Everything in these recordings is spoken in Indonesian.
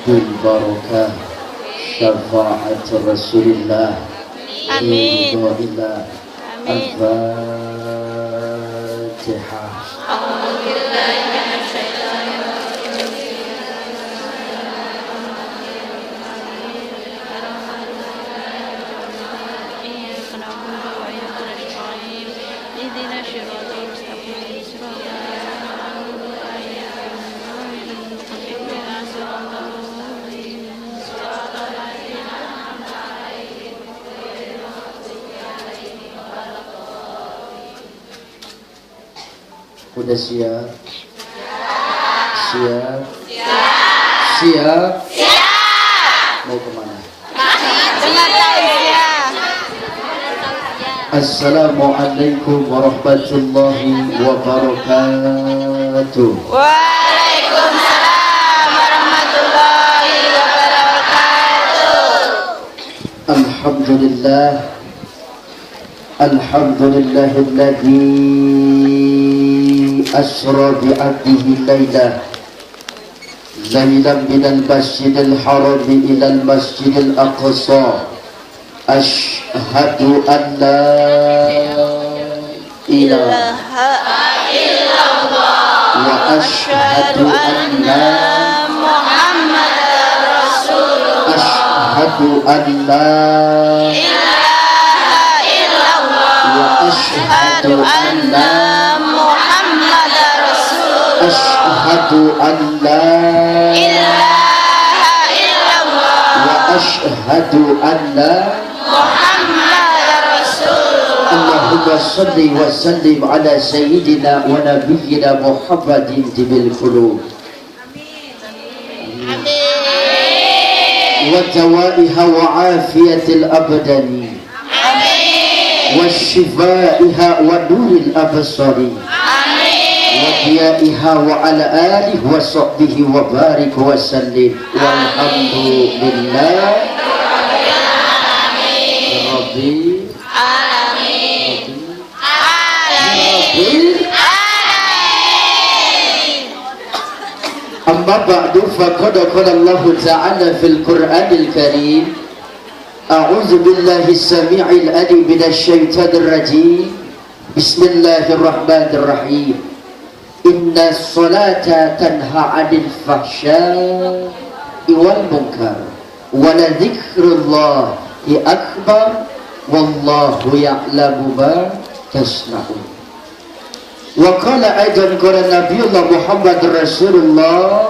بالبركة شفاعة رسول الله آمين الفاتحة. أعوذ بالله من الشيطان الرجيم. إياك نعبد وإياك نستعين اهدنا الصراط المستقيم صراط الذين أنعمت عليهم غير المغضوب عليهم صراط الذين أنعمت عليهم غير المغضوب عليهم ولا الضالين. Udah siap? Siap? Siap? Mau kemana? Assalamualaikum warahmatullahi wabarakatuh. Waalaikumsalam warahmatullahi wabarakatuh. Alhamdulillah. Alhamdulillahilladzi asra bi'abdihi laylan minal masjidil haram ilal masjidil aqsa. Ashhadu an la ilaha illallah wa ashhadu anna Muhammadar Rasulullah. ashhadu an la ilaha illallah wa ashhadu anna Muhammadar Rasulullah. ashhadu an la ilaha illallah wa ashhadu anna Muhammadar Rasulullah. Allahumma salli wa sallim ala sayyidina wa nabiyyina Muhammadin tibil qulub wa dawaiha wa afiyatil abdani wa shifaiha wa nuril absari wa diyaiha wa ala alihi wa sahbihi wa barik wa sallim walhamdulillah Rabbil Amma ba'du faqad qala Allah ta'ala fil Qur'anil Karim A'udzu billahi as-sami'il 'alim minasy syaithanir rajim Bismillahirrahmanirrahim Inna sholata tanha 'anil fahsya'i wal munkar wa la dzikrullahi akbar wallahu ya'lamu ma tasna'un. Wa qala aidan qala Nabiullah Muhammad Rasulullah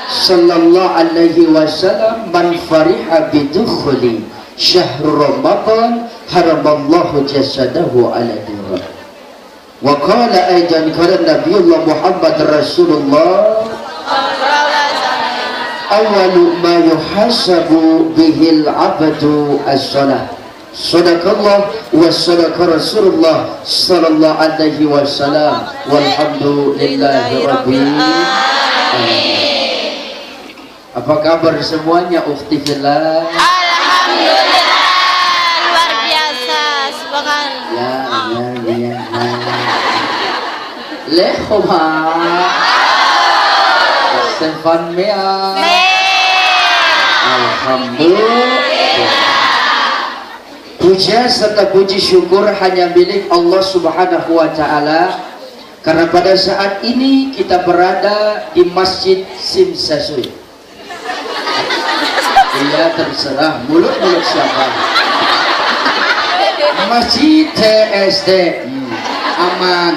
sallallahu alaihi wasallam man fariha bidukhuli syahr Ramadan haramallahu jasadahu ala nar. Wa qala aidan qala Nabiullah Muhammad Rasulullah awwalu ma yuhasabu bihil abdu as-salah. Sadaqallah wa sadaqa Rasulullah sallallahu alaihi wasallam walhamdulillahi rabbil alamin. Apa kabar semuanya ukhti fillah? Alhamdulillah luar biasa subhanallah. Ya. Lehoma Stefan Mea Alhamdulillah. Puja serta puji syukur hanya milik Allah Subhanahu wa Ta'ala, karena pada saat ini kita berada di Masjid Simsasui. Iya, terserah mulut-mulut siapa. Masjid TSD aman.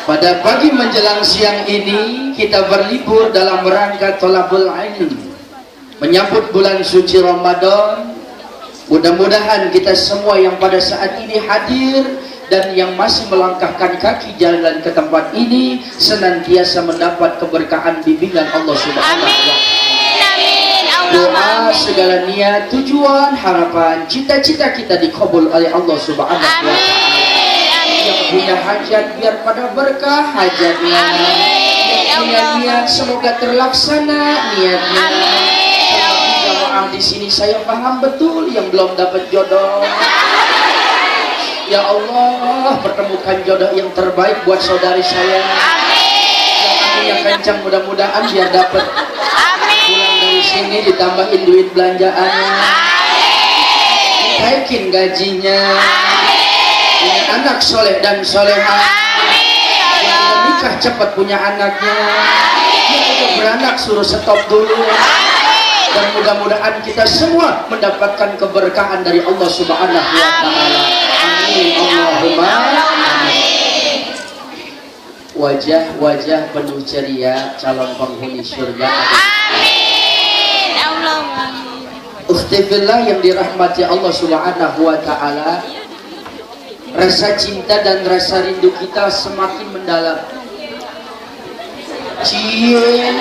Pada pagi menjelang siang ini kita berlibur dalam rangka thalabul ilm, menyambut bulan suci Ramadan. Mudah-mudahan kita semua yang pada saat ini hadir dan yang masih melangkahkan kaki jalan ke tempat ini senantiasa mendapat keberkahan bimbingan Allah Subhanahu wa Ta'ala. Doa, segala niat, tujuan, harapan, cita-cita kita dikabul oleh Allah Subhanahu wa Ta'ala. Yang punya hajat biar pada berkah hajatnya. Yang punya niat semoga terlaksana niatnya. Di sini saya paham betul yang belum dapat jodoh. Ya Allah, pertemukan jodoh yang terbaik buat saudari saya. Amin. Yang kencang, mudah-mudahan biar dapat pulang dari sini ditambahin duit belanjaannya. Naikin gajinya. Punya anak soleh dan solehah. Yang udah nikah cepat punya anaknya. Yang udah beranak suruh stop dulu. Dan mudah-mudahan kita semua mendapatkan keberkahan dari Allah Subhanahu wa Ta'ala. Amin. Allahumma amin. Wajah-wajah penuh ceria calon penghuni surga. Amin. Allahumma amin. Ukhtifillah yang dirahmati Allah Subhanahu wa Ta'ala, rasa cinta dan rasa rindu kita semakin mendalam. Cie,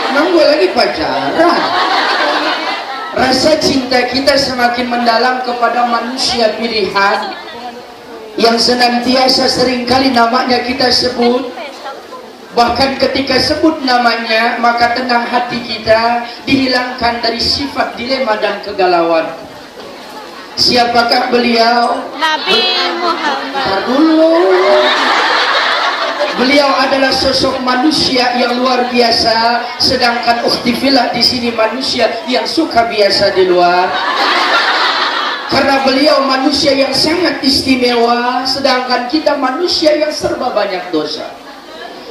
emang gue lagi pacaran. Rasa cinta kita semakin mendalam kepada manusia pilihan yang senantiasa seringkali namanya kita sebut. Bahkan ketika sebut namanya, maka tenang hati kita dihilangkan dari sifat dilema dan kegalauan. Siapakah beliau? Nabi Muhammad. Bentar dulu. Beliau adalah sosok manusia yang luar biasa, sedangkan ukhtifillah di sini manusia yang suka biasa di luar. Karena beliau manusia yang sangat istimewa, sedangkan kita manusia yang serba banyak dosa.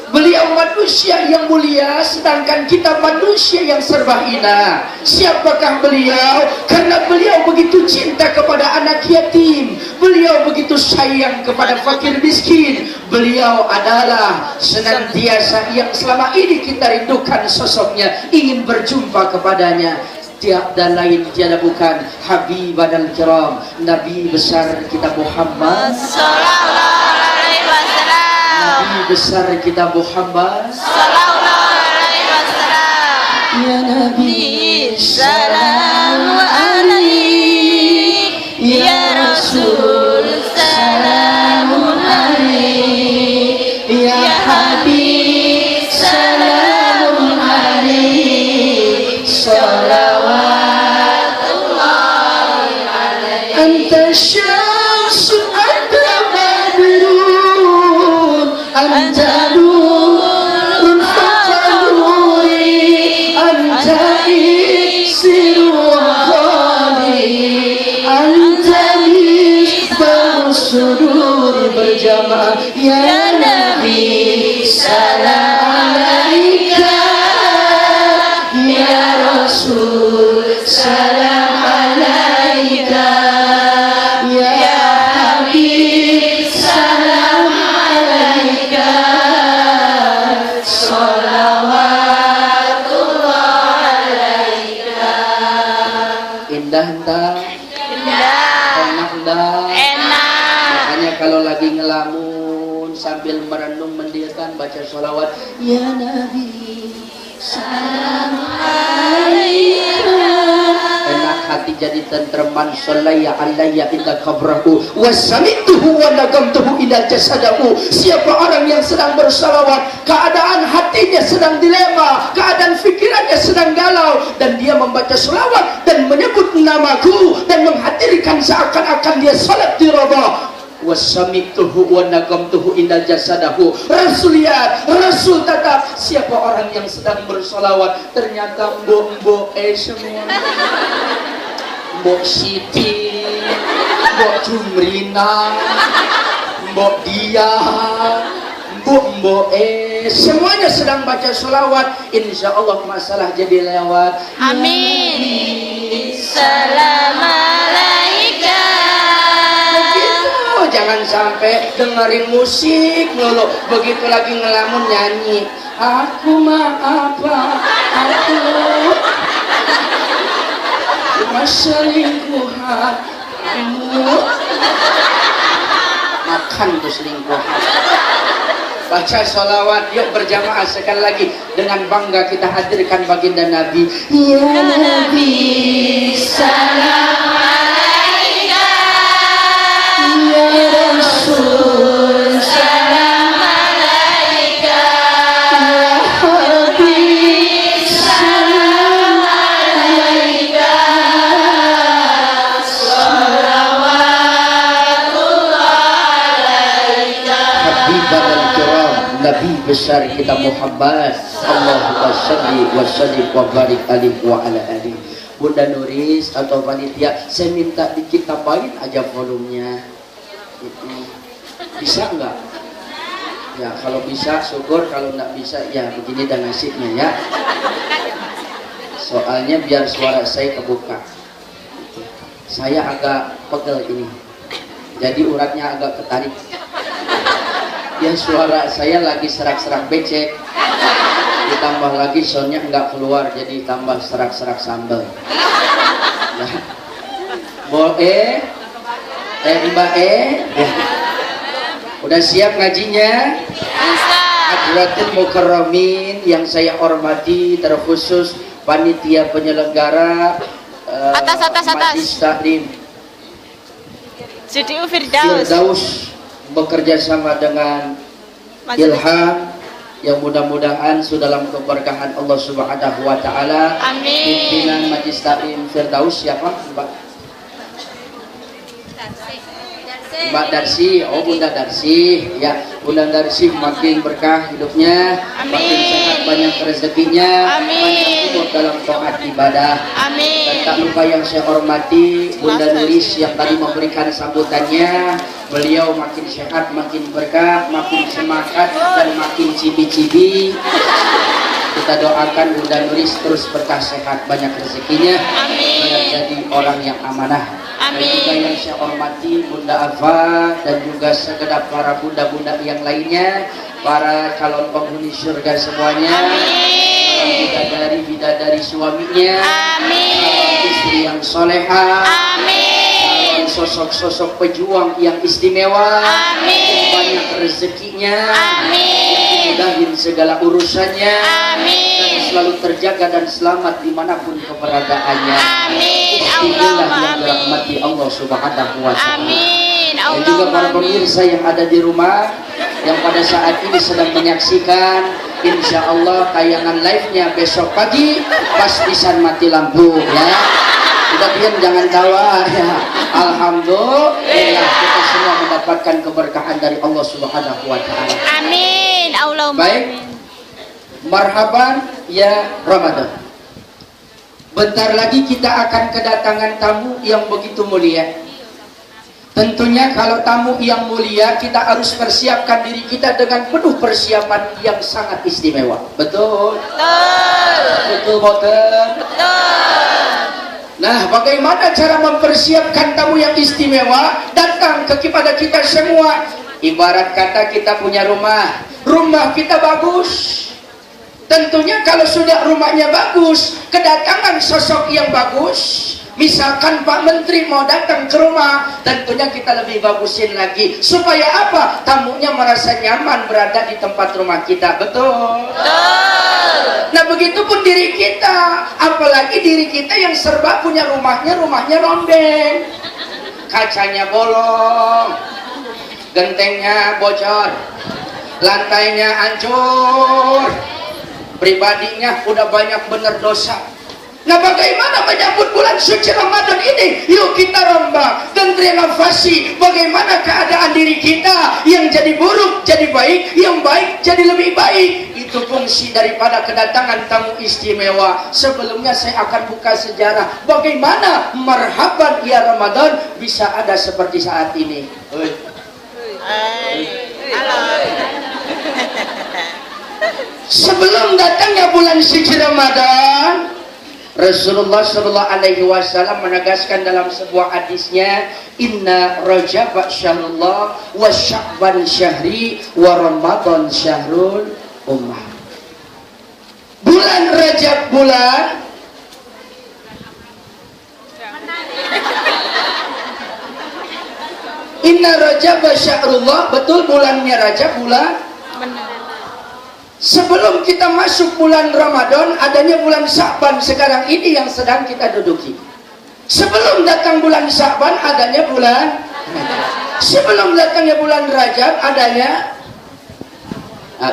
Beliau manusia yang mulia, sedangkan kita manusia yang serba hina. Siapakah beliau? Karena beliau begitu cinta kepada anak yatim, beliau begitu sayang kepada fakir miskin. Beliau adalah senantiasa yang selama ini kita rindukan sosoknya, ingin berjumpa kepadanya. Tiada lain, tiada bukan Habibana al-kiram, Nabi besar kita Muhammad Sallallahu alaihi wasallam. Nabi besar kita Muhammad Sallallahu alaihi wasallam. Ya Nabi Salam alaik. Ya Rasul salamun alaik. Ya Habib salamun alaik. Salawatullah alaik. Anta syamsun anta badrun anta nurun fawqa nuri anta iksiru wa khali anta misbah sudur berjamaah. Ya Nabi salam alaika, ya Rasul salam alaika, ya Habib salam alaika. Salawatullah alaika. Indah entah, Indah. enak entah. Enak. Makanya kalau lagi ngelamun sambil merenung mendirikan baca sholawat, ya Nabi salam alaika. Enak hati jadi tentreman. Sholaya alayya inda kabrahu wasamituhu wa nagamtuhu ila jasadahu. Siapa orang yang sedang bersalawat, keadaan hatinya sedang dilema, keadaan fikirannya sedang galau, dan dia membaca sholawat dan menyebut namaku dan menghadirkan seakan-akan dia salat di Rabbah. Wasamituhu wa nagamtuhu inda jasadahu. Rasul lihat, Rasul tatap. Siapa orang yang sedang bersolawat, ternyata mbok-mbok semua, mbok Siti, mbok Jumrina, mbok Dia, mbok semuanya sedang baca solawat. Insya Allah masalah jadi lewat. Amin. Salam alaika. Jangan sampai dengerin musik mulu, begitu lagi ngelamun nyanyi aku mah apa, aku cuma selingkuhan, makan tuh selingkuhan. Baca sholawat yuk berjamaah sekali lagi, dengan bangga kita hadirkan baginda Nabi. Ya Nabi salam alaika, ya Rasul salam alaika, ya Habib salam alaika. Salawatullah Nabi besar kita Muhammad. Allahumma shalli wa sallim wa barik alaihi wa ala alihi. Bunda Nuris atau panitia, saya minta dikit tambahin aja volumenya. Bisa enggak? Ya kalau bisa syukur, kalau enggak bisa ya begini dan nasibnya ya. Soalnya biar suara saya kebuka. Saya agak pegel ini, jadi uratnya agak ketarik. Ya suara saya lagi serak-serak becek, ditambah lagi soundnya enggak keluar, jadi tambah serak-serak sambal. Ya. Boleh, Mbak ya. Udah siap ngajinya? Hadratul Mukarramin yang saya hormati, terkhusus panitia penyelenggara Majlis Taklim CDU Firdaus bekerja sama dengan Ilham, yang mudah-mudahan sudah dalam keberkahan Allah Subhanahu wa taala. Amin. Pimpinan Majlis Taklim Firdaus siapa? Mbak Darsi, oh Bunda Darsi, ya Bunda Darsi makin berkah hidupnya, makin sehat, banyak rezekinya, banyak umur dalam taat ibadah. Dan tak lupa yang saya hormati Bunda Nuris yang tadi memberikan sambutannya, beliau makin sehat, makin berkah, makin semangat dan makin cibi-cibi. Kita doakan Bunda Nuris terus berkah, sehat, banyak rezekinya, biar jadi orang yang amanah. Dan juga yang saya hormati Bunda Afa dan juga segenap para bunda-bunda yang lainnya, para calon penghuni surga semuanya, bidadari suaminya, istri yang soleha, sosok-sosok pejuang yang istimewa, banyak rezekinya, dimudahin segala urusannya, dan selalu terjaga dan selamat dimanapun keberadaannya. Istighfar yang dirahmati Allah Subhanahu wa taala. Dan juga para pemirsa yang ada di rumah yang pada saat ini sedang menyaksikan, insya Allah tayangan live-nya besok pagi pas pisan mati lampu ya. Udah diam, jangan tawa ya. Alhamdulillah kita semua mendapatkan keberkahan dari Allah Subhanahu wa taala. Amin. Allahumma baik. Marhaban ya Ramadan. Bentar lagi kita akan kedatangan tamu yang begitu mulia. Tentunya kalau tamu yang mulia, kita harus persiapkan diri kita dengan penuh persiapan yang sangat istimewa. Betul? Betul, betul. Nah, bagaimana cara mempersiapkan tamu yang istimewa datang kepada kita semua? Ibarat kata kita punya rumah kita bagus. Tentunya kalau sudah rumahnya bagus, kedatangan sosok yang bagus, misalkan Pak Menteri mau datang ke rumah, tentunya kita lebih bagusin lagi. Supaya apa? Tamunya merasa nyaman berada di tempat rumah kita. Betul? Betul. Nah begitupun diri kita, apalagi diri kita yang serba punya rumahnya rondeng, kacanya bolong, gentengnya bocor, lantainya hancur, pribadinya udah banyak bener dosa. Nah bagaimana menyambut bulan suci Ramadan ini? Yuk kita rombak dan renovasi bagaimana keadaan diri kita, yang jadi buruk jadi baik, yang baik jadi lebih baik. Itu fungsi daripada kedatangan tamu istimewa. Sebelumnya saya akan buka sejarah bagaimana marhaban ya Ramadan bisa ada seperti saat ini. Sebelum datangnya bulan suci Ramadan, Rasulullah Shallallahu Alaihi Wasallam menegaskan dalam sebuah hadisnya, Inna Rajab syahrullah wa Sya'ban syahri wa Ramadan syahrul ummah. Bulan Rajab bulan Inna Rajab syahrullah, betul bulannya Rajab bulan. Sebelum kita masuk bulan Ramadan, adanya bulan Sya'ban sekarang ini yang sedang kita duduki. Sebelum datang bulan Sya'ban, adanya bulan. Sebelum datangnya bulan Rajab, adanya.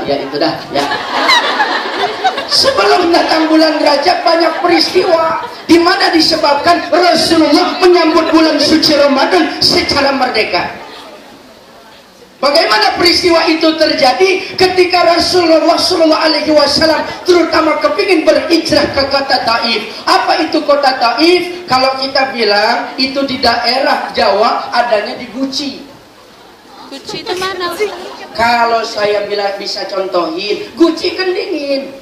Ya itu dah. Ya. Sebelum datang bulan Rajab banyak peristiwa di mana disebabkan Rasulullah menyambut bulan suci Ramadan secara merdeka. Bagaimana peristiwa itu terjadi ketika Rasulullah SAW terutama kepingin berhijrah ke kota Taif. Apa itu kota Taif? Kalau kita bilang itu di daerah Jawa, adanya di Guci. Guci itu mana? Kalau saya bilang bisa contohin, Guci kan dingin,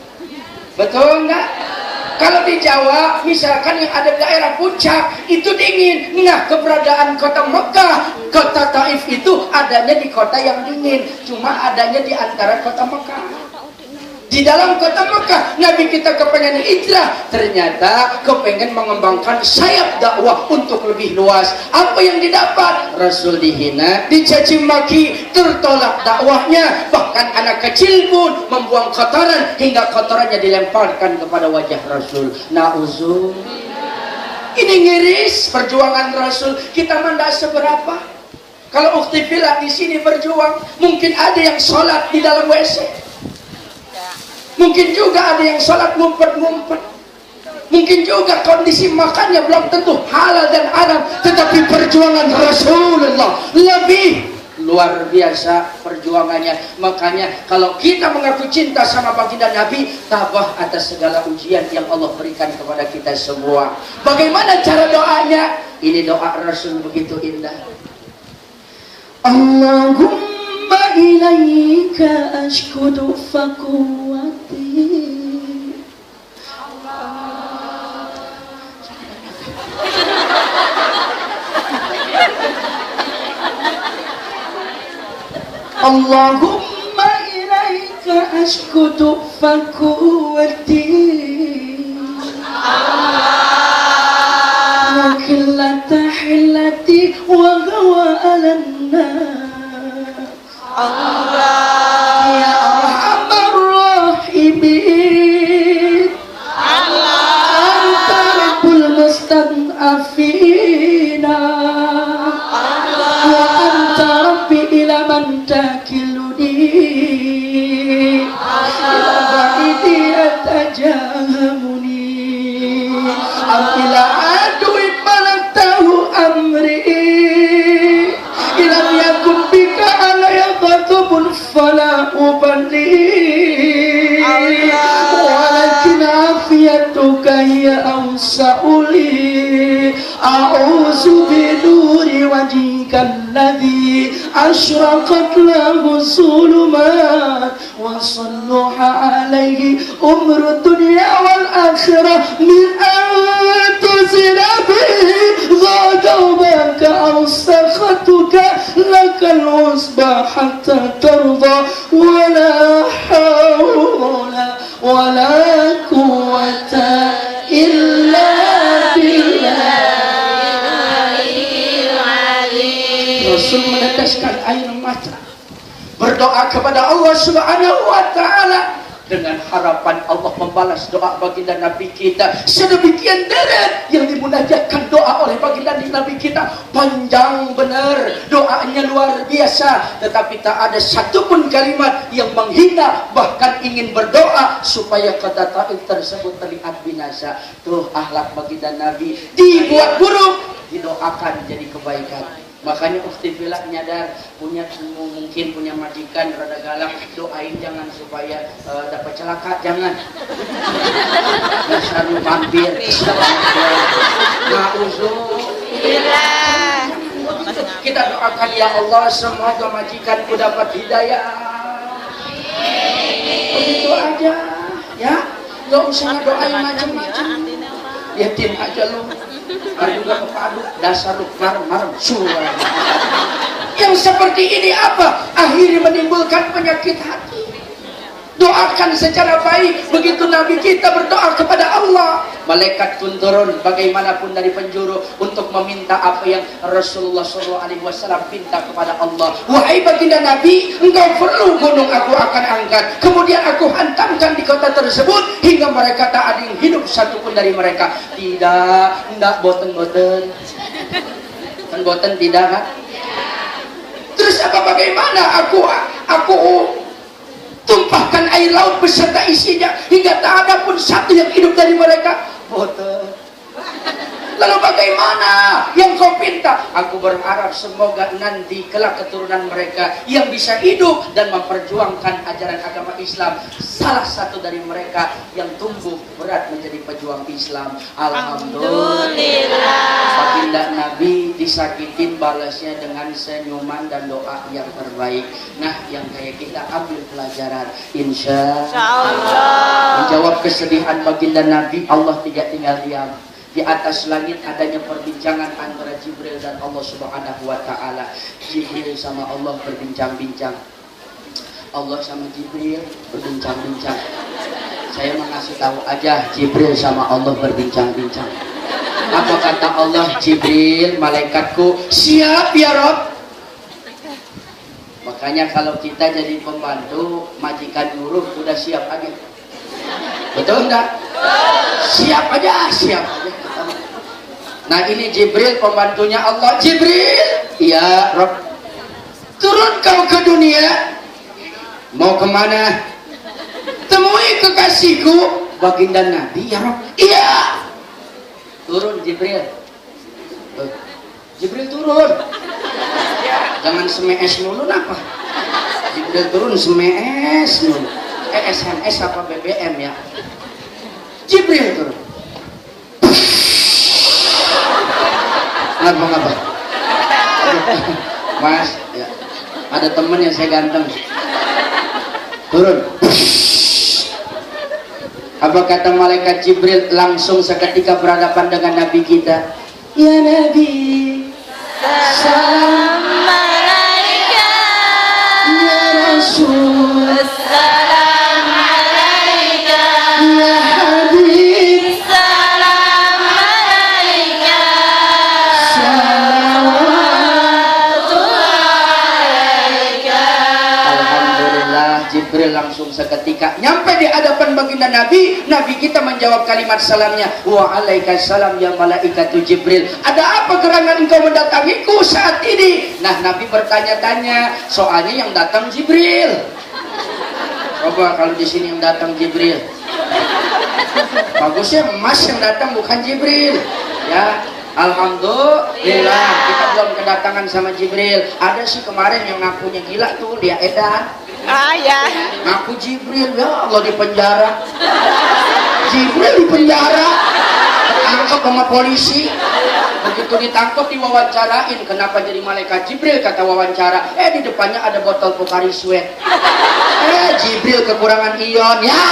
betul nggak? Kalau di Jawa, misalkan yang ada di daerah puncak itu dingin. Nah, keberadaan kota Mekah, kota Taif itu adanya di kota yang dingin, cuma adanya di antara kota Mekah. Di dalam kota Mekah, Nabi kita kepengen hijrah, ternyata kepengen mengembangkan sayap dakwah untuk lebih luas. Apa yang didapat? Rasul dihina, dicaci maki, tertolak dakwahnya. Bahkan anak kecil pun membuang kotoran hingga kotorannya dilemparkan kepada wajah Rasul. Na'udzul. Ini ngiris perjuangan Rasul. Kita mendak seberapa. Kalau ukhti fillah di sini berjuang, mungkin ada yang sholat di dalam WC. Mungkin juga ada yang sholat ngumpet-ngumpet. Mungkin juga kondisi makannya belum tentu halal dan haram. Tetapi perjuangan Rasulullah lebih luar biasa perjuangannya. Makanya kalau kita mengaku cinta sama baginda Nabi, tabah atas segala ujian yang Allah berikan kepada kita semua. Bagaimana cara doanya? Ini doa Rasul begitu indah. Allahumma ilaika ashkudu fakuwati. Allahumma ilaika ashkudu fakuwati wa qillata hillati wa gawa alanna Allah ya arhamar rahimin Allah anta rabbul mustad'afina Allah wa anta rabbi ila man takiluni ila ba'idi atajahamuni ila aduin malaktahu amri ilam yakun bika alaya ghatubun fala ubali walakin afiyatuka hiya awsa'uli a'udzu binuri wajhika alladhi ashraqat lahu zulumat wa salluha alaihi umru dunya wal akhirah min antusina bihi ghadabaka aw sakhatuka lakal usba hatta tarda wala hawla wala quwwata illa billah. Rasul meneteskan air mata, berdoa kepada Allah Subhanahu wa Ta'ala dengan harapan Allah membalas doa baginda Nabi kita. Sedemikian deret yang dimunajatkan doa oleh baginda Nabi kita, panjang benar, doanya luar biasa, tetapi tak ada satupun kalimat yang menghina, bahkan ingin berdoa supaya kata Taif tersebut terlihat binasa. Tuh akhlak baginda Nabi, dibuat buruk didoakan jadi kebaikan. Makanya ukhti fillah nyadar, mungkin punya majikan rada galak, doain jangan supaya dapat celaka, jangan. Dasar lu vampir. Na'udzubillah. Kita doakan ya Allah, semoga majikanku dapat hidayah. Begitu aja, ya. Gak usah doain macam-macam. Yatim aja lu. Ada juga kepaduk, dasar lu marah-marah surah. Yang seperti ini apa? Akhirnya menimbulkan penyakit hati. Doakan secara baik. Begitu Nabi kita berdoa kepada Allah, malaikat pun turun bagaimanapun dari penjuru untuk meminta apa yang Rasulullah SAW minta kepada Allah. Wahai baginda Nabi, engkau perlu gunung aku akan angkat, kemudian aku hantamkan di kota tersebut hingga mereka tak ada yang hidup satupun dari mereka. Tidak, tidak boten-boten. Kan boten tidak kan? Terus apa bagaimana aku tumpahkan air laut beserta isinya hingga tak ada pun satu yang hidup dari mereka? Boten. Lalu bagaimana yang kau pinta? Aku berharap semoga nanti kelak keturunan mereka yang bisa hidup dan memperjuangkan ajaran agama Islam, salah satu dari mereka yang tumbuh berat menjadi pejuang Islam. Alhamdulillah. Baginda Nabi disakitin, balasnya dengan senyuman dan doa yang terbaik. Nah, yang kayak kita ambil pelajaran, insya Allah. Menjawab kesedihan baginda Nabi, Allah tidak tinggal diam. Di atas langit adanya perbincangan antara Jibril dan Allah Subhanahu wa Ta'ala. Jibril sama Allah berbincang-bincang, Allah sama Jibril berbincang-bincang. Saya mengasih tahu aja, Jibril sama Allah berbincang-bincang. Apa kata Allah? Jibril, malaikatku, siap ya Rob. Makanya kalau kita jadi pembantu majikan nyuruh, udah siap aja. Betul enggak? Siap aja, siap aja. Nah, ini Jibril pembantunya Allah. Jibril, iya Rob, turun kau ke dunia. Mau kemana? Temui kekasihku baginda Nabi. Ya Rob, iya. Turun Jibril. Jibril turun. Jangan semes dulu apa? Jibril turun semes dulu. SMS apa BBM ya? Jibril turun. Ngapa? Mas, ya. Ada temen yang saya ganteng. Turun. Apa kata malaikat Jibril langsung seketika berhadapan dengan Nabi kita? Ya Nabi, salam alaika. Ya Rasul, salam alaika. Ya Habib, salam alaika. Alhamdulillah, Jibril langsung seketika nyampe di hadapan baginda Nabi. Nabi kita menjawab kalimat salamnya, waalaikumsalam ya malaikatu Jibril. Ada apa gerangan engkau mendatangiku saat ini? Nah, Nabi bertanya-tanya, soalnya yang datang Jibril. Coba kalau di sini yang datang Jibril. Bagusnya Mas yang datang bukan Jibril. Ya, alhamdulillah kita belum kedatangan sama Jibril. Ada sih kemarin yang ngakunya gila tuh, dia edan. Ah ya. Ngaku Jibril, ya Allah di penjara. Jibril di penjara, ditangkap sama polisi. Begitu ditangkap diwawancarain, kenapa jadi malaikat Jibril, kata wawancara. Di depannya ada botol Pocari Sweat. Jibril kekurangan ion ya.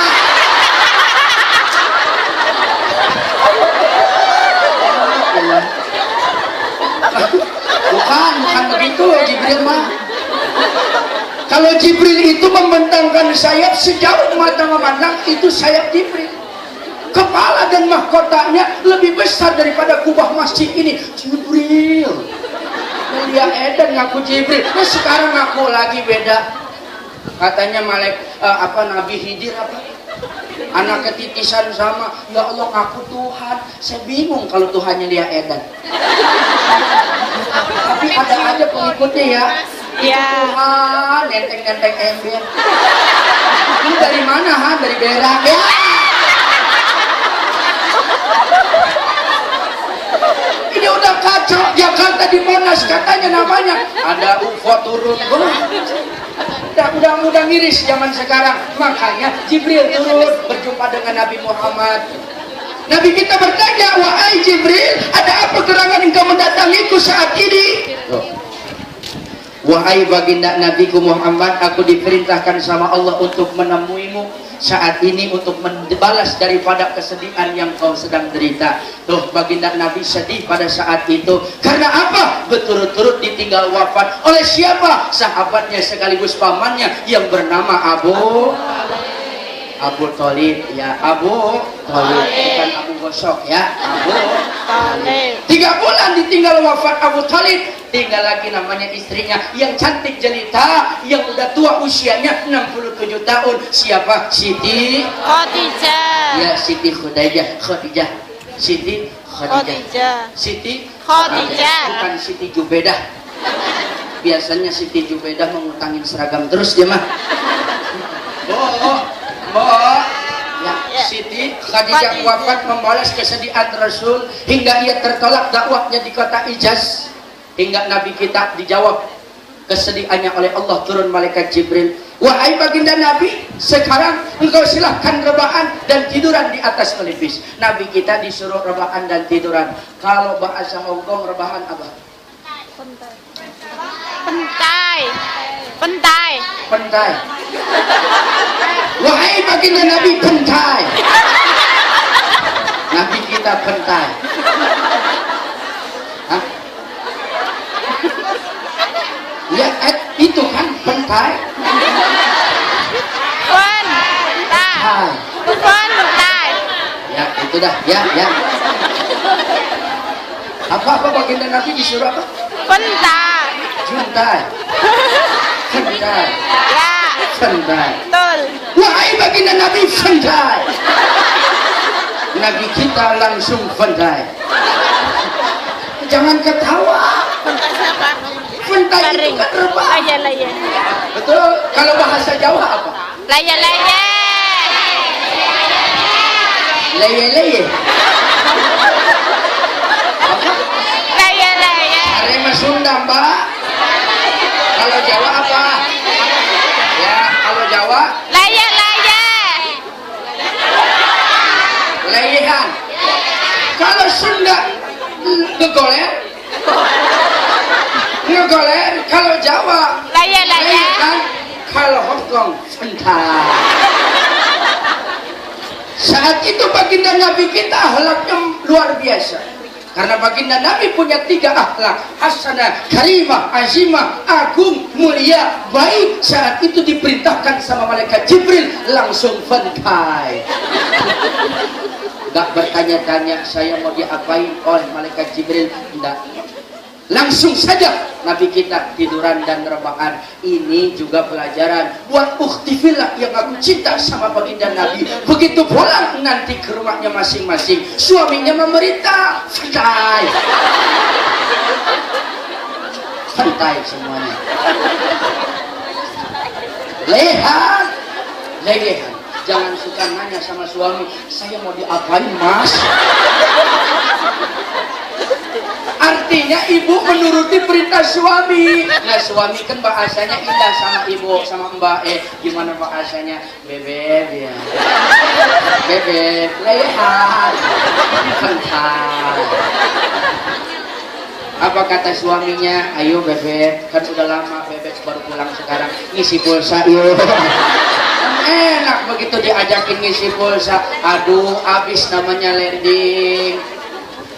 Bukan begitu Jibril mah. Kalau Jibril itu membentangkan sayap sejauh mata memandang, itu sayap Jibril. Kepala dan mahkotanya lebih besar daripada kubah masjid ini. Jibril. Dia edan ngaku Jibril. Nah, sekarang ngaku lagi beda. Katanya Nabi Khidir apa? Anak ketitisan sama. Ya Allah, ngaku Tuhan. Saya bingung kalau Tuhannya dia edan. Tapi ada aja pengikutnya ya. Ya. Tuhan, nenteng-nenteng ember. Ini dari mana ha? Dari berak ya. Ini udah kacau. Jakarta di Monas katanya namanya. Ada UFO turun. Udah miris zaman sekarang. Makanya Jibril turun berjumpa dengan Nabi Muhammad. Nabi kita bertanya, wahai Jibril, ada apa gerangan engkau mendatangiku saat ini? Wahai baginda Nabiku Muhammad, aku diperintahkan sama Allah untuk menemuimu saat ini untuk membalas daripada kesedihan yang kau sedang derita. Tuh, baginda Nabi sedih pada saat itu. Karena apa? Berturut-turut ditinggal wafat oleh siapa? Sahabatnya sekaligus pamannya yang bernama Abu Thalib ya. Abu Thalib, bukan Abu Gosok ya. Abu Thalib. 3 bulan ditinggal wafat Abu Thalib. Tinggal lagi namanya istrinya yang cantik jelita, yang udah tua usianya 67 tahun. Siapa? Siti Khadijah. Ya, Siti Khadijah. Siti Khadijah. Siti Khadijah. Bukan Siti Jubedah. Biasanya Siti Jubedah mengutangin seragam terus dia mah. Bo, ya, Siti Khadijah wafat membalas kesedihan Rasul hingga ia tertolak dakwahnya di kota Hijaz, hingga Nabi kita dijawab kesedihannya oleh Allah, turun malaikat Jibril, wahai baginda Nabi, sekarang engkau silahkan rebahan dan tiduran di atas pelipis. Nabi kita disuruh rebahan dan tiduran. Kalau bahasa Hongkong rebahan apa? Pentai. Pentai. Pentai. Wahai baginda Nabi, pentai. Nabi kita pentai. Hah? Ya, itu kan pentai. Pentai. Pentai. Ya, itu dah. Ya. Apa baginda Nabi disuruh apa? Pentai. Juntai. Pentai. Ya. Pentai. Betul. Wahai baginda Nabi, pentai. Nabi kita langsung pentai. Jangan ketawa. Pentai itu kan rebah. Laya. Betul. Kalau bahasa Jawa apa? Laya. Leye. Apa? Laya. Arema Sunda, Mbak. Kalau Jawa apa? Ya, kalau Jawa Laya. leyehan. Kalau Sunda ngegoler. Kalau Jawa Laya. leyehan. Kalau Hongkong pentai. Saat itu baginda Nabi kita akhlaknya luar biasa. Karena baginda Nabi punya 3 akhlak: hasanah, karimah, azimah, agung, mulia, baik. Saat itu diperintahkan sama malaikat Jibril langsung pentai. Gak bertanya-tanya saya mau diapain oleh malaikat Jibril, enggak. Langsung saja Nabi kita tiduran dan rebahan. Ini juga pelajaran buat ukhti fillah yang aku cinta sama baginda Nabi. Begitu pulang nanti ke rumahnya masing-masing, suaminya memerintah santai. Santai semuanya. Lehan. Jangan suka nanya sama suami, saya mau diapain mas? Artinya ibu menuruti perintah suami. Nah, suami kan bahasanya indah sama ibu, sama mbak. Gimana bahasanya? Bebek ya. Bebek, lehat, pentai. Apa kata suaminya? Ayo bebek, kan udah lama bebek baru pulang sekarang. Ngisi pulsa yuk. Enak begitu diajakin ngisi pulsa. Aduh, habis namanya landing.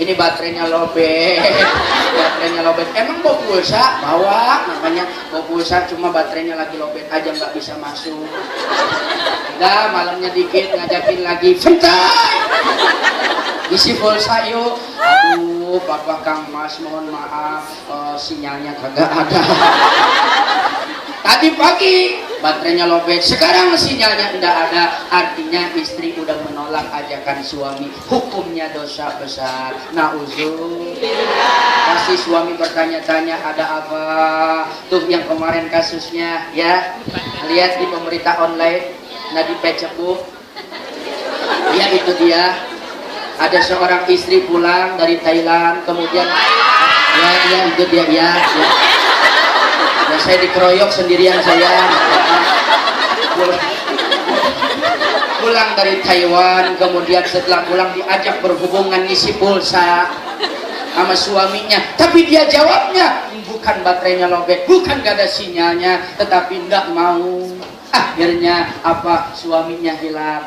Ini baterainya lobet. Emang mau pulsa? Bawa, namanya mau pulsa, cuma baterainya lagi lobet aja, nggak bisa masuk. Udah malamnya dikit ngajakin lagi, santai. Isi pulsa yuk. Aduh, Papa Kang Mas, mohon maaf, sinyalnya kagak ada. Tadi pagi baterainya lobet, sekarang sinyalnya tidak ada. Artinya istri udah menolak ajakan suami. Hukumnya dosa besar. Nauzubillah. Pasti suami bertanya-tanya ada apa. Tuh yang kemarin kasusnya ya, lihat di pemberita online, Nadi Pecepu. Ya itu dia. Ada seorang istri pulang dari Thailand, kemudian ya itu dia ya. Ya, saya dikeroyok sendirian saya. Pulang dari Taiwan, kemudian setelah pulang diajak berhubungan ngisi pulsa sama suaminya, tapi dia jawabnya bukan baterainya lobet, bukan gak ada sinyalnya, tetapi enggak mau. Akhirnya apa? Suaminya hilang.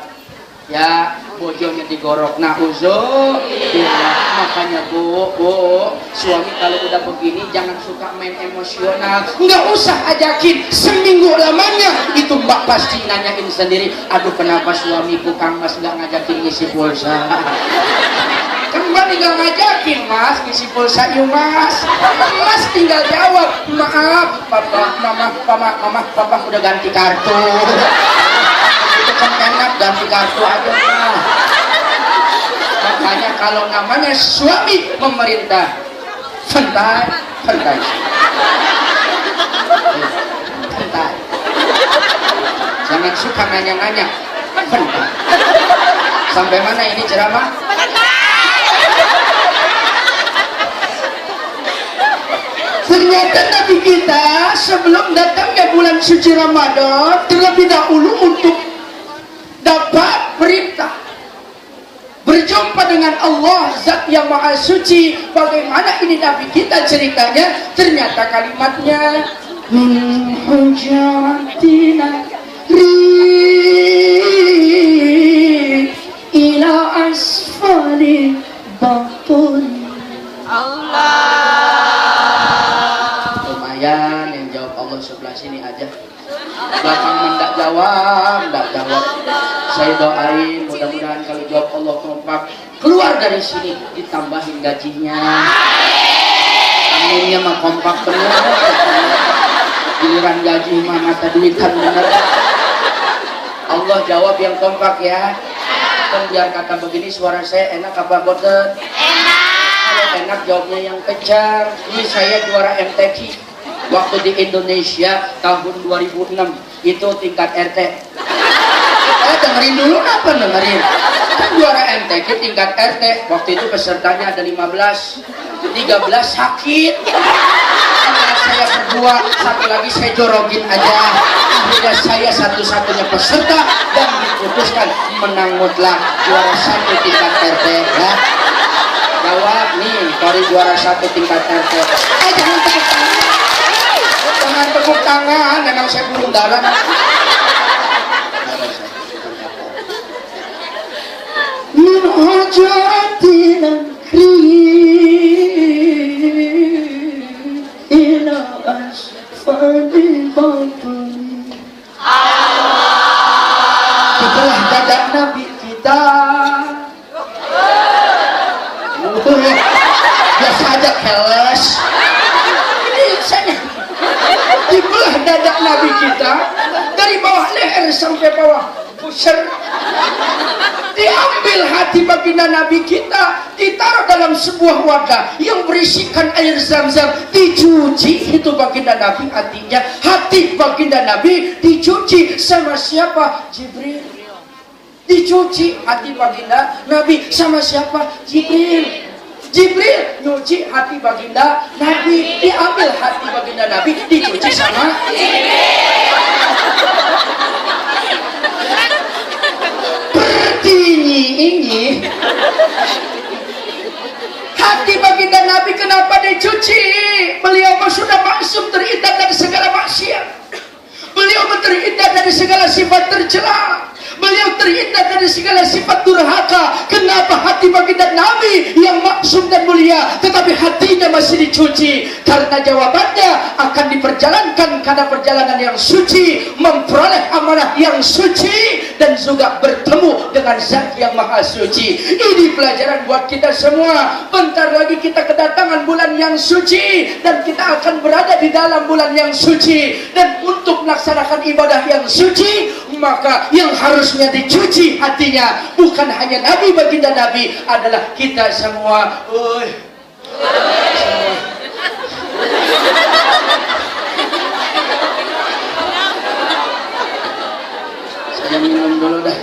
Ya, bojonya digorok. Nauzubillah. Makanya bu, suami kalau udah begini jangan suka main emosional. Nggak usah ajakin, seminggu lamanya itu mbak pasti nanyain sendiri, aduh kenapa suamiku Kang Mas nggak ngajakin ngisi pulsa. Kan tinggal ngajakin, Mas ngisi pulsa yuk mas. Mas tinggal jawab, maaf papa udah ganti kartu. Kan enak ganti kartu aja nah. Makanya kalau namanya suami memerintah, santai. Jangan suka nanya-nanya, santai. Sampai mana ini ceramah? Ternyata Nabi kita sebelum datangnya bulan suci Ramadan terlebih dahulu untuk dapat perintah berjumpa dengan Allah Zat yang Maha Suci. Bagaimana ini Nabi kita ceritanya? Ternyata kalimatnya min hujratina ri ila asfali batun. Lumayan yang jawab Allah sebelah sini aja. Belakang mendak jawab. Saya doain mudah-mudahan kalau jawab Allah kompak keluar dari sini ditambahin gajinya. Aminnya mah kompak bener. Giliran gaji mah mata duitan bener. Allah jawab yang kompak ya. Kan biar kata begini suara saya enak apa boten? Enak. Kalau enak jawabnya yang kencang. Ini saya juara MTQ waktu di Indonesia tahun 2006 itu tingkat RT. Dengerin dulu apa dengerin? Kan juara MTQ tingkat RT. Waktu itu pesertanya ada 15 sakit. Antara saya berdua, satu lagi saya jorogin aja. Akhirnya saya satu-satunya peserta dan diputuskan menang mutlak juara 1 tingkat RT ya. Jawab nih, Tori juara 1 tingkat RT. Jangan tepuk tangan. Jangan tepuk tangan, memang saya burung darah. Min hajatina ila asfali batuni. Itulah dada Nabi kita. Biasa aja keles. Ini saya dibelah dada Nabi kita dari bawah leher sampai bawah pusar. Diambil hati baginda Nabi kita, ditaruh dalam sebuah wadah yang berisikan air zam-zam, dicuci itu baginda Nabi hatinya. Hati baginda Nabi dicuci sama siapa? Jibril. Dicuci hati baginda Nabi sama siapa? Jibril. Jibril nyuci hati baginda Nabi. Diambil hati baginda Nabi, dicuci sama Jibril. Ini hati baginda Nabi kenapa dicuci? Beliau sudah maksum terhindar dari segala maksiat. Beliau terhindar dari segala sifat tercela. Beliau terhindar dari segala sifat durhaka. Kenapa hati baginda Nabi yang maksum dan mulia tetapi hatinya masih dicuci? Karena jawabannya akan diperjalankan karena perjalanan yang suci, memperoleh amanah yang suci, dan juga bertemu dengan Zat yang Maha Suci. Ini pelajaran buat kita semua. Bentar lagi kita kedatangan bulan yang suci dan kita akan berada di dalam bulan yang suci. Dan untuk melaksanakan ibadah yang suci, maka yang harusnya dicuci hatinya bukan hanya Nabi baginda Nabi, adalah kita semua. Saya minum dulu dah.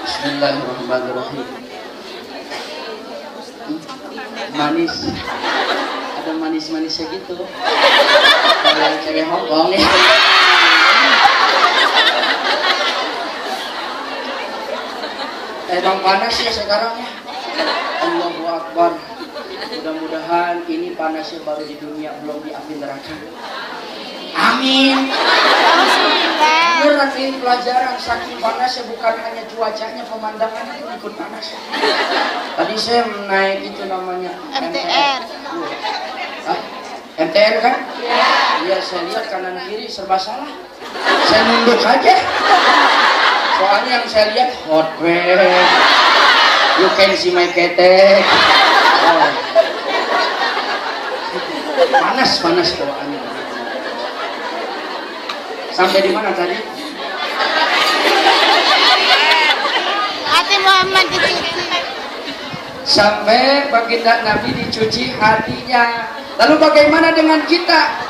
Bismillahirrahmanirrahim. Manis. Ada manis-manisnya gitu. Kayak cewek Hongkong nih. Emang panas ya sekarang ya. Allahu Akbar. Mudah-mudahan ini panasnya baru di dunia, belum di api neraka. Amin. Beneran ini pelajaran, saking panasnya bukan hanya cuacanya, pemandangannya pun ikut panas. Tadi saya naik itu namanya MTR. MTR kan? Iya, saya lihat kanan kiri serba salah. Saya nunduk aja. Soalnya yang saya lihat hotbed, you can see my ketek. Panas bawaannya. Sampai di mana tadi? Hati Muhammad dicuci. Sampai baginda Nabi dicuci hatinya. Lalu bagaimana dengan kita?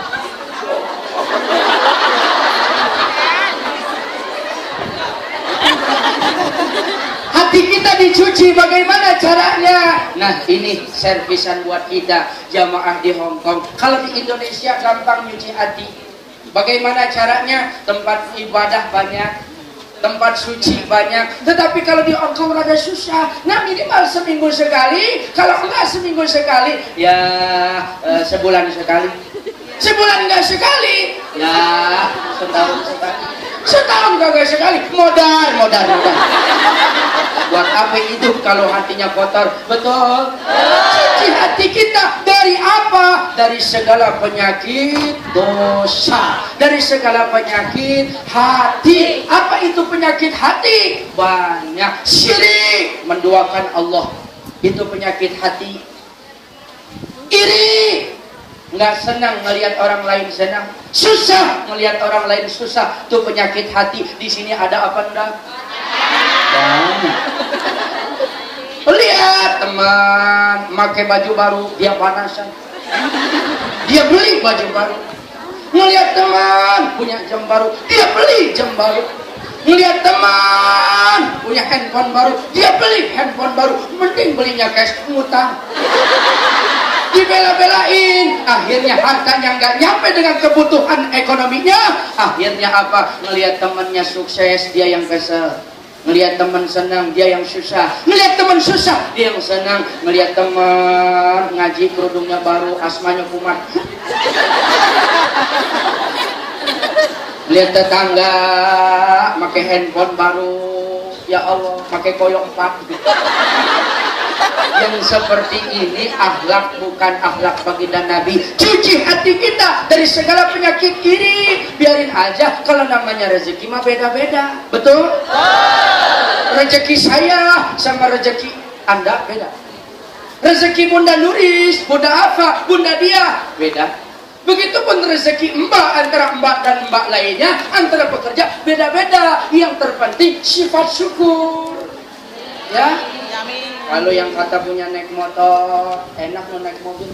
Hati kita dicuci, bagaimana caranya? Nah, ini servisan buat kita jamaah di Hong Kong. Kalau di Indonesia gampang nyuci hati. Bagaimana caranya? Tempat ibadah banyak, tempat suci banyak. Tetapi kalau di Hong Kong rada susah. Nah, minimal seminggu sekali. Kalau enggak seminggu sekali, ya sebulan sekali. Sebulan enggak sekali, ya setahun sekali. Setahun kagak sekali. Modal. Buat apa hidup kalau hatinya kotor? Betul. Cuci hati kita dari apa? Dari segala penyakit dosa, dari segala penyakit hati. Apa itu penyakit hati? Banyak. Syirik, menduakan Allah, itu penyakit hati. Iri, nggak senang melihat orang lain senang, susah melihat orang lain susah, itu penyakit hati. Di sini ada apa enggak? Banyak. Lihat teman pakai baju baru, dia panasan, dia beli baju baru. Ngelihat teman punya jam baru, dia beli jam baru. Ngelihat teman punya handphone baru, dia beli handphone baru. Mending belinya cash, ngutang. Dibela-belain, akhirnya hartanya nggak nyampe dengan kebutuhan ekonominya. Akhirnya apa? Ngelihat temannya sukses, dia yang kesel. Ngelihat teman senang, dia yang susah. Ngelihat teman susah, dia yang senang. Ngelihat teman ngaji kerudungnya baru, asmanya kumat. Lihat tetangga pakai handphone baru, ya Allah, pakai koyok 4. Yang seperti ini akhlak bukan akhlak baginda Nabi. Cuci hati kita dari segala penyakit ini. Biarin aja, kalau namanya rezeki mah beda-beda. Betul? Rezeki saya sama rezeki Anda beda. Rezeki Bunda Nuris, Bunda Afa, Bunda Dia beda. Begitupun rezeki mbak antara mbak dan mbak lainnya, antara pekerja beda-beda. Yang terpenting sifat syukur. Ya. Kalau yang kata punya naik motor, enak lo naik mobil.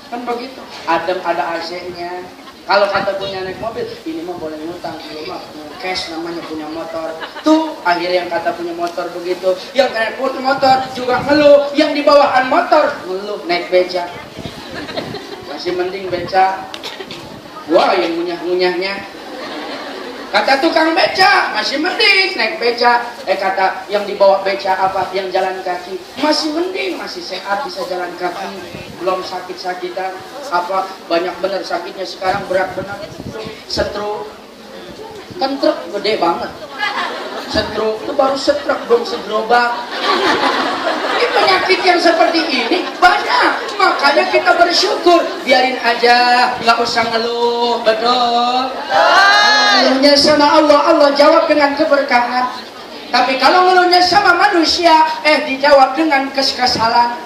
Kan begitu. Adem, ada AC-nya. Kalau kata punya naik mobil, ini mah boleh ngutang, ini mah cash namanya punya motor. Tuh, akhirnya yang kata punya motor begitu. Yang naik motor juga ngeluh. Yang di bawahan motor ngeluh, naik beca. Masih mending beca. Wah, yang ngunyah-ngunyahnya. Kata tukang beca, masih mending naik beca. Kata yang dibawa beca apa? Yang jalan kaki, masih mending, masih sehat, bisa jalan kaki, belum sakit-sakitan. Apa? Banyak bener sakitnya sekarang, berat bener. Stroke, kan truk gede banget. Stroke itu baru stroke, belum segerobak. Ini penyakit yang seperti ini banyak. Makanya kita bersyukur. Biarin aja, nggak usah ngeluh. Betul? Ngeluhnya sama Allah, Allah jawab dengan keberkahan. Tapi kalau ngeluhnya sama manusia, dijawab dengan kekesalan.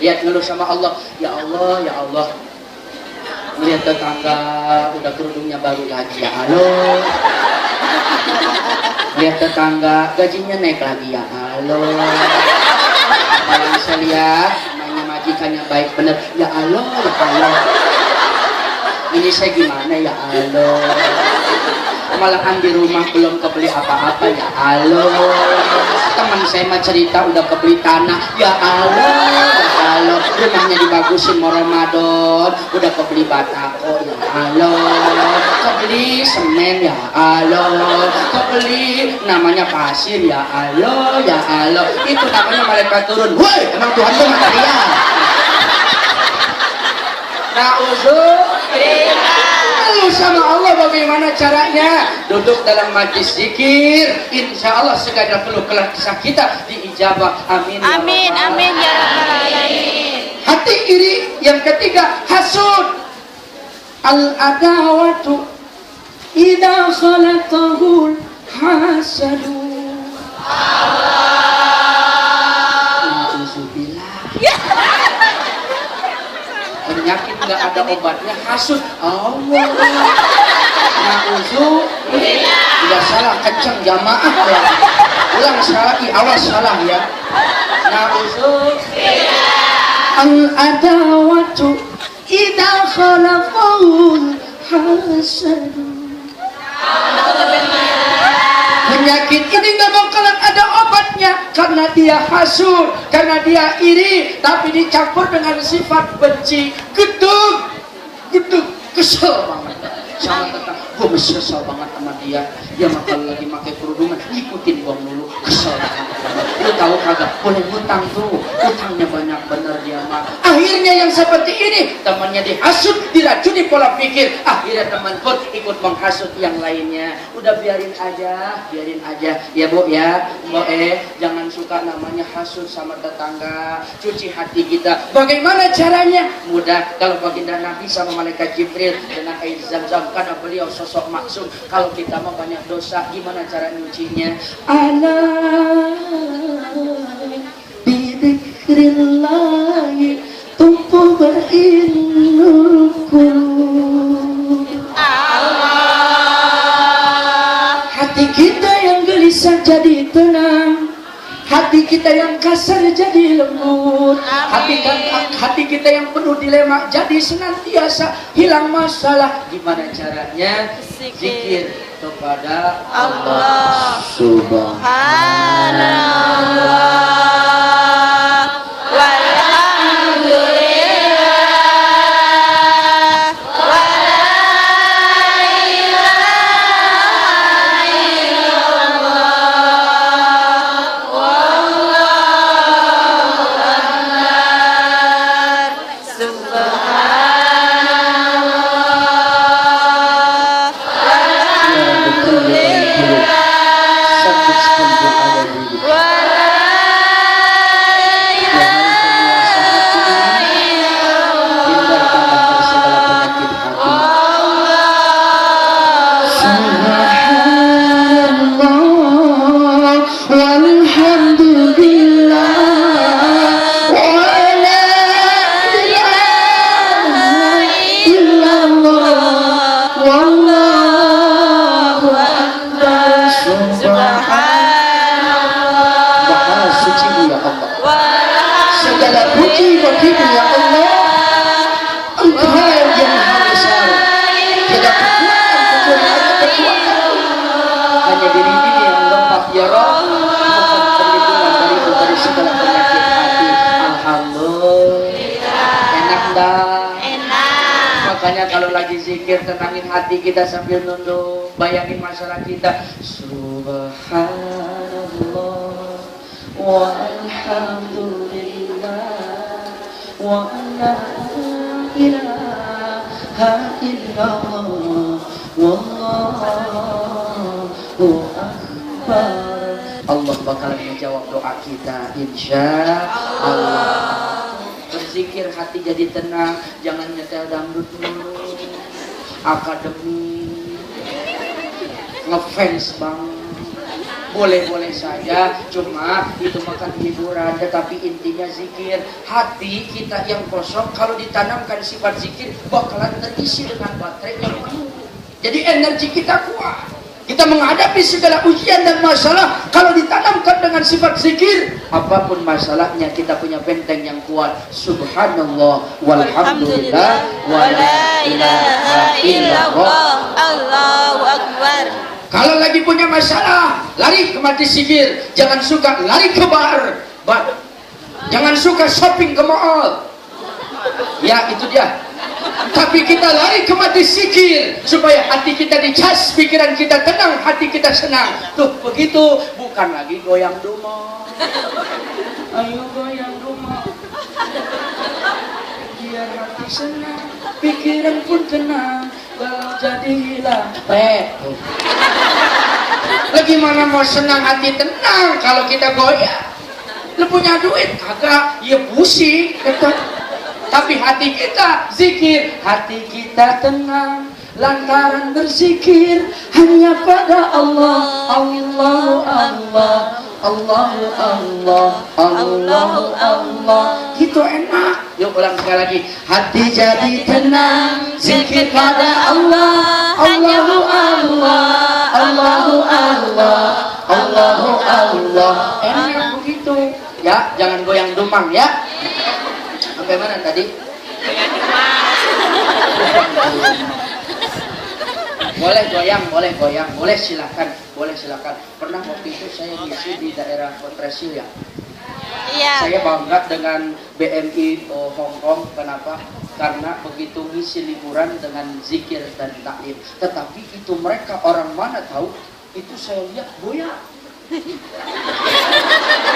Lihat ngeluh sama Allah, ya Allah, ya Allah. Lihat tetangga udah kerudungnya baru lagi, ya Allah. Lihat tetangga gajinya naik lagi, ya Allah. Kalau bisa lihat namanya majikannya baik bener, ya Allah, ya Allah. Ini saya gimana, ya Allah. Malahan di rumah belum kebeli apa-apa, ya Allah. Teman saya mah cerita udah kebeli tanah, ya Allah, ya Allah. Rumahnya dibagusin mau Ramadan, udah kebeli batako, ya Allah. Kebeli semen, ya Allah. Kebeli namanya pasir, ya Allah, ya Allah. Itu namanya malaikat turun. Woi, emang Tuhan tuh material. Na'udzubillah. Sama Allah bagaimana caranya? Duduk dalam majlis zikir, insya Allah segala keluh kesah kita diijabah. Amin. Amin, amin ya rabbal alamin. Hati iri. Yang ketiga, hasud. Al-adawatu idza khalaqahul hasadu. Penyakit nggak ada obatnya, hasud. Allah. Na'udzubillah. Udah salah, kenceng jamaah ya. Ulang salah, awas salah ya. Na'udzubillah. Al-adawatu idza khalaqahul hasadu. Penyakit ini nggak bakalan ada obatnya karena dia hasud, karena dia iri, tapi dicampur dengan sifat benci, gedug, kesel banget sama tetangga. Gue kesel banget sama dia. Dia kalau lagi pakai kerudungan ikutin gua dulu, kesel banget. Lu tahu kagak boleh ngutang tuh, utangnya banyak bener dia mah. Akhirnya yang seperti ini temannya dihasut, diracuni pola pikir. Akhirnya teman pun ikut menghasut yang lainnya. Udah biarin aja ya Bu ya. Jangan suka namanya hasut sama tetangga. Cuci hati kita. Bagaimana caranya? Mudah. Kalau baginda Nabi sama malaikat Jibril dengan air Zam-Zam, karena beliau sosok maksum. Kalau kita mau banyak dosa, gimana cara nyucinya? Ala bidzikrillahi tumma'innul qulub. Hati kita yang gelisah jadi tenang, hati kita yang kasar jadi lembut, hati kita yang penuh dilema jadi senantiasa hilang masalah. Gimana caranya? Zikir kepada Allah Subhanallah walhamdulillah wala ilaha illallah wallahu akbar subhanallah walhamdulillah wala makanya kalau lagi zikir tenangin hati kita sambil nunduk, bayangin masalah kita. Subhanallah walhamdulillah wa la ilaha illallah wallahu akbar. Allah bakal menjawab doa kita insya Allah. Berzikir hati jadi tenang, jangan nyetel dangdut dulu, akademi, ngefans banget. Boleh-boleh saja, cuma itu makan hiburan, tetapi intinya zikir. Hati kita yang kosong kalau ditanamkan sifat zikir bakalan terisi dengan baterai yang penuh. Jadi energi kita kuat. Kita menghadapi segala ujian dan masalah kalau ditanamkan dengan sifat zikir, apapun masalahnya kita punya benteng yang kuat. Subhanallah walhamdulillah wala ilaha illallah Allahu akbar. Kalau lagi punya masalah, lari ke majlis zikir. Jangan suka lari ke bar. Jangan suka shopping ke mall. Ya, itu dia. Tapi kita lari ke majlis zikir supaya hati kita dicas, pikiran kita tenang, hati kita senang. Tuh begitu, bukan lagi goyang duma. Ayo goyang duma. Biar hati senang, pikiran pun tenang, kalau jadi hilang. Lagi mana mau senang hati tenang kalau kita goyang? Lu punya duit kagak? Ya pusing. Tapi hati kita zikir, hati kita tenang lantaran berzikir hanya pada Allah. Allahu Allah, Allahu Allah, Allahu Allah. Gitu enak. Yuk ulang sekali lagi. Hati jadi tenang, zikir pada Allah. Allahu Allah, Allahu Allah, Allahu Allah. Enak begitu. Ya, jangan goyang dumang ya. Sampai mana tadi? Boleh goyang, boleh silahkan. boleh silakan. Pernah waktu itu saya ngisi di daerah Kontresil ya. Iya. Saya bangga dengan BMI Hong Kong. Kenapa? Karena begitu ngisi liburan dengan zikir dan taklim. Tetapi itu mereka orang mana tahu? Itu saya lihat goyang.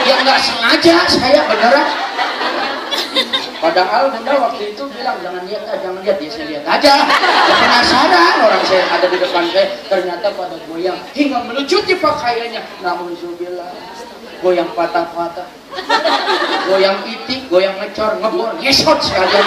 Ya nggak sengaja saya beneran. Padahal bunda waktu itu bilang jangan lihat ya saya lihat aja. Ya, penasaran orang saya ada di depan saya ternyata pada goyang hingga melucuti pakaiannya. Nauzubillah, goyang patah-patah, goyang itik, goyang ngecor, ngebor, ngesot sekalian.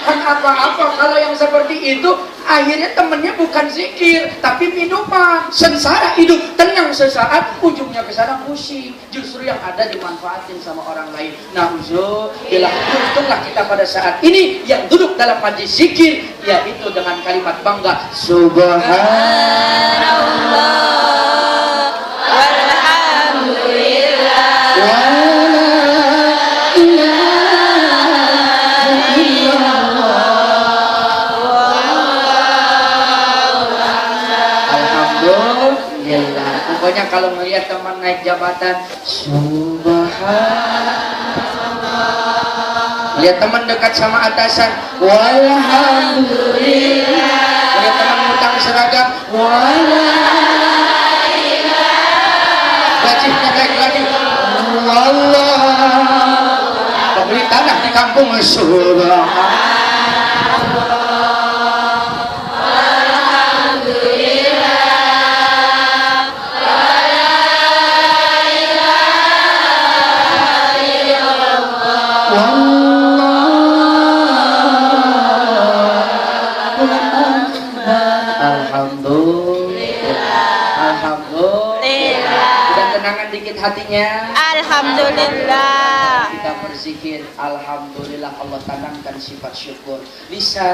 Kan apa-apa kalau yang seperti itu akhirnya temennya bukan zikir tapi minuman, sengsara hidup, tenang sesaat, ujungnya ke sana pusing, justru yang ada dimanfaatin sama orang lain. Nauzubillah, untunglah kita pada saat ini yang duduk dalam majlis zikir yaitu dengan kalimat bangga subhanallah walhamdulillah. Pokoknya kalau melihat teman naik jabatan, subhanallah. Lihat teman dekat sama atasan, walhamdulillah. Lihat teman ngutang seragam, walhamdulillah. Gajinya naik lagi, wallah. Pembeli tanah di kampung, subhanallah. Dikit hatinya, alhamdulillah. Kita berzikir, alhamdulillah. Allah tanamkan sifat syukur. Lisan